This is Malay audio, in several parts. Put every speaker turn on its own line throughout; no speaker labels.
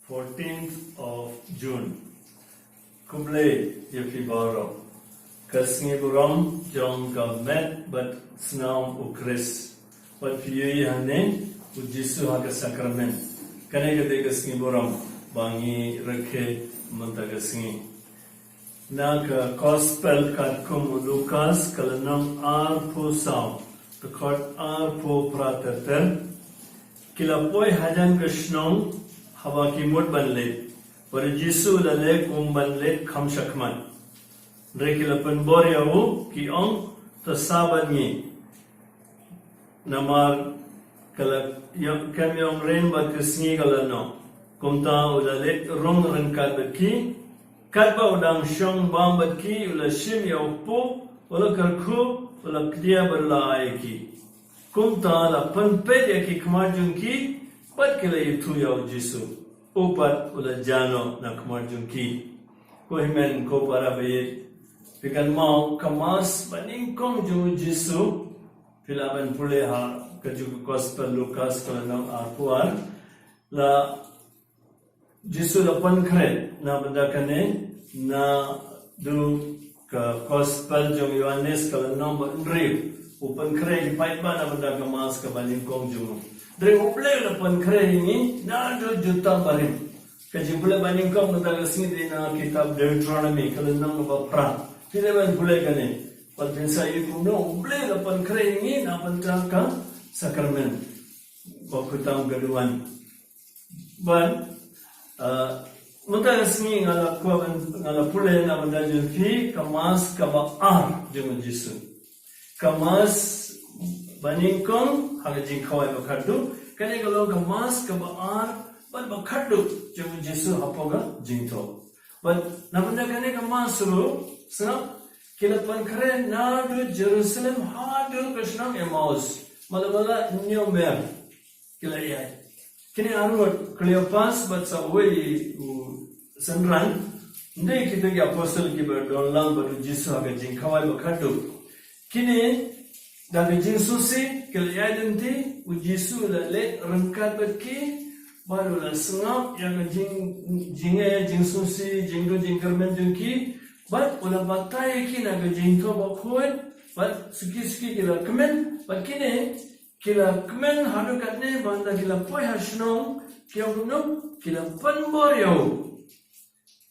14th of June. Kuble Yafibaro. Kasngi Buram, John Government, but Snam Ukris. But Fiyi Hane, Ujisu Haka Sacrament. Kanega Kasngi Buram, Bangi Reke Montagasngi. Naka Gospel Katkum Lucas, Kalanam Arpo Sound. The court Arpo Pratater. Kilapoi Hajan Krishnong. Haba ki mut banle, पर जिसु लले कुम banle kham shakman. Rekila penboriawu ki ong tasabani. Namar kala yang kami ong rain bat kesni kalano. Kumta ulale rong rengkat beki, katba udang shong bam beki ula shim yaupu ula karku ula kdia berlai ki. Kumta la penpet ya ki kemajung ki. But kila itu yaw Jisu, upat ula jano na kemarjung ki. Ko himen ko para bayi, pikan mau kemas baningkong jung Jisu, filaban pule ha kaju gospel Lukas kalau nam arpuan, la Jisu la pankret na benda kane na du ke gospel jung Yohanes kalau nam berdriv, upan kret pait ba na benda kemas ke baningkong jung. Dari ubleh lepan keren ini, nado juta barim. Kaji boleh bandingkan mentara sini dengan kitab Deuteronomy kalau nama bapa. Tidak boleh kan ni. Pada saya itu no ubleh lepan keren ini, nak pentaka sakramen. Bakutam gaduan. Ban, mentara sini ngala puleh nak mentara jumpi kemas kabar jangan Yesus. Kemas Baningkong hagajing kawai bakadu kane kalau kemas kebaar ban bakadu jangan Yesus apaga jingto ban namanya kane kemas ru senap kilapan keren nadu Jerusalem hadu Krishna Emmaus mala nyomer kilai kini arut Cleopas bat sawai senran ndai kita ki apostle ki berdonlang baru Yesus hagajing kawai bakadu kini dari jinsusi kelihayan nanti ujisu lale rengkat berki baru lah sengap yang jinsusi jingdo jingkermen jengki bat ulah batai ki naga jingto bakhuat bat suki kila kemen bat kini kila kemen hadu katne banda kila poi hasnong kila gunung kila penbor yau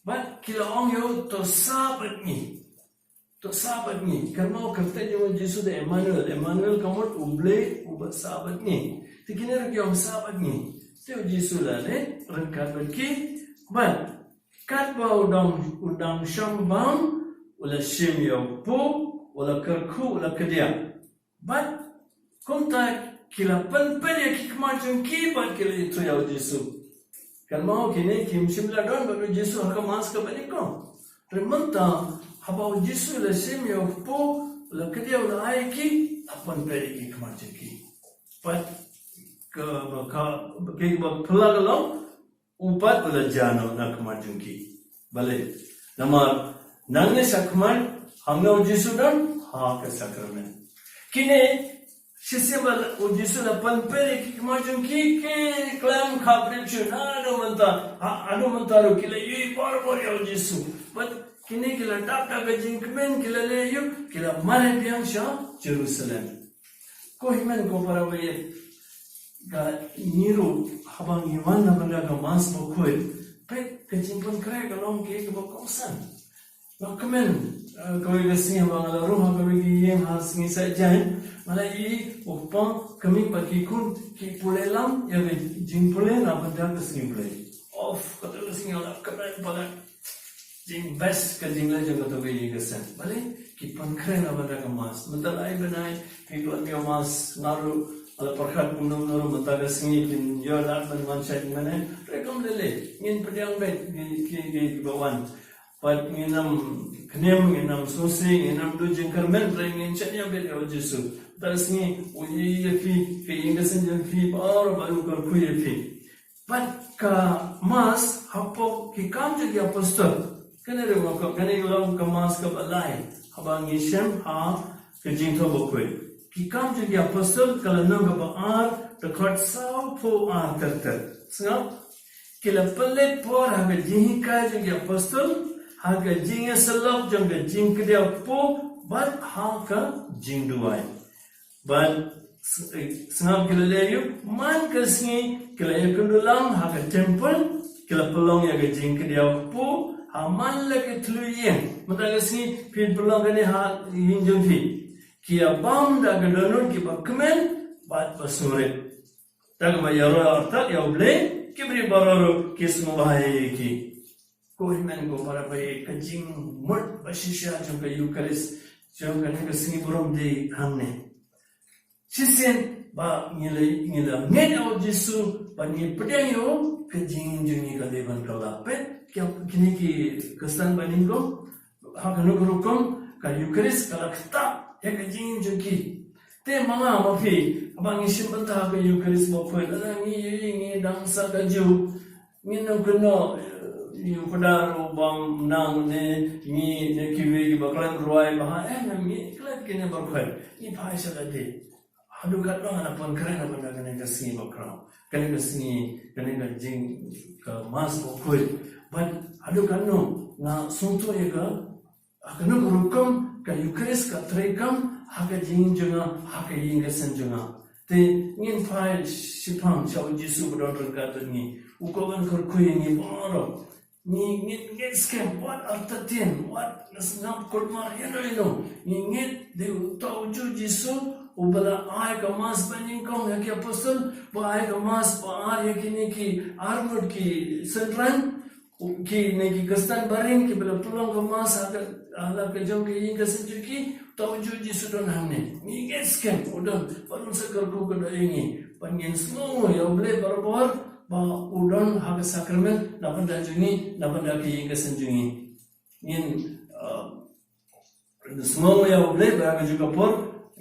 bat kila ong yau to sabat ni. To sahabat ni, kerana kata jangan Yesus dan Emmanuel kamu ubleh ubat sahabat ni. Tikini ragi orang sahabat ni. Tiada Yesus lah le, rengkat berki, ban kat bau udang syambang, ula shim yau pu, ula kerku, ula kedia. Ban kumta kila pen ya kikmacun ki ban kila itu yau Yesus. Kerana kini kim shimla don baru Yesus akan masuk ke banikong. Rementa habau Yesus la sim yo po la kedia la aiki apan periki kemaciki pat ke pelagalong upat la jano na kemaciki balik nama nangnya sakman hamna Yesus dan ha ke sakramen kini sisimal Yesus la pan periki kemaciki ke klam khabrich ado manta ro kila yi par ya Yesus but kini kila dap jingkmen kila leyu kila mare biang sha Jerusalem. Ko himen ko para waye ga niru habang iman na banda ga mas mo koy pe ka jingpon kray ga long ke ba kosan. Bakmen ko ga singa ba la ruha ga gi yeng has ngi sa jain malai upang kami pagi kun ki pulelam ya jingpole na banda ga singi pule. Of kata singa la kamen pala jing best ka jingla jaga to be gasan bale ki pankren abada kamas matalai banai ki duat yo mas naru ala parkhat punam naru mataga singi kin yo lat ban manchat mane rekom lele ngin pediang be ki bawan pat nginam nginam susi nginam du jingkar men ngin chanya be yo Jesu tasni uyi yafi fi ingasan jang fi par baru kar ku yafi pat ka mas hapo ki kam jadi apostol kena ulang kemas ke balai habang Yeshem ha kejingto bokwe kikam jadi apostol kalau nang ke baar dekat sau po terter sengap kila pelit por haga jingka jeng apostol haga jing selok jeng jing kedia po bat haga jing duai bat sengap kila leyu man kesni kila yakundulang haga temple kila pelong yaga jing kedia po aman lagi teluyeng mata kesni pin pelong kene ha hinjung fi kia bam da gadonun ki bakmen bat basure tak mayaro arta ya ble kibri bararo kismu bahai ki kohimen go para bai kajing mut bashisha jungka yukaris jungka ne kesni burom de hamne sisen ba ngila ngen au jisu ba ni pedang yo kajing jungi ka devan kala pet kya kini ki kesan baningo hakanu gurukom ka yukaris kala kta ya kajing jungi te manga mafi abang isim bantah ka yukaris mo foi la ngi dangsa ka ju ngi no kuno yu padaro bang nang ne ngi ne kiwi ki bakran ruai baha ngi klat kene barkhai ni phaisa la de hadu kat bang ana pon kren na banda kene ka singi bakra kene ka singi kene ka jing ka mas mo foi but hadu kan no na sunto ye ka akanu gurukom ka yukaris ka trekam haka jing junga haka yinga senjunga te ngin phai sipang chau jisu bodon ka tni ukoban khurkhui ni boro ni ngit scam what altatin what nasnam kolmar yeno ni ngit de to ju jisu ubala ai ka mas banin kong ya ki apostol ba ai ka mas ba ar ya ki armor ki sentran ki ne ki kastan baring ki bela tulong ka mas ala ka jong ki yinga senjuki tawju ji sudon hamne ni gesken udon parun sakar ko ko ingi pangen semua ya boleh barbor ba udon haga sakramen napanda jungi napanda ki yinga senjungi ngin semua ya boleh ba juga por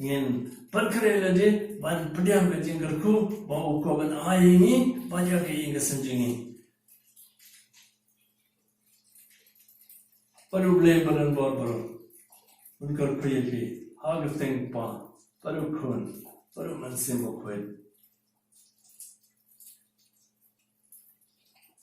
ngin perkara lagi ban pediam ka jinggarku ba ko ban aingi ba ja ki yinga senjungi paru boleh baran bor उनकर प्रिय की आग तेंग पा परु खून परु मन से मुखवेद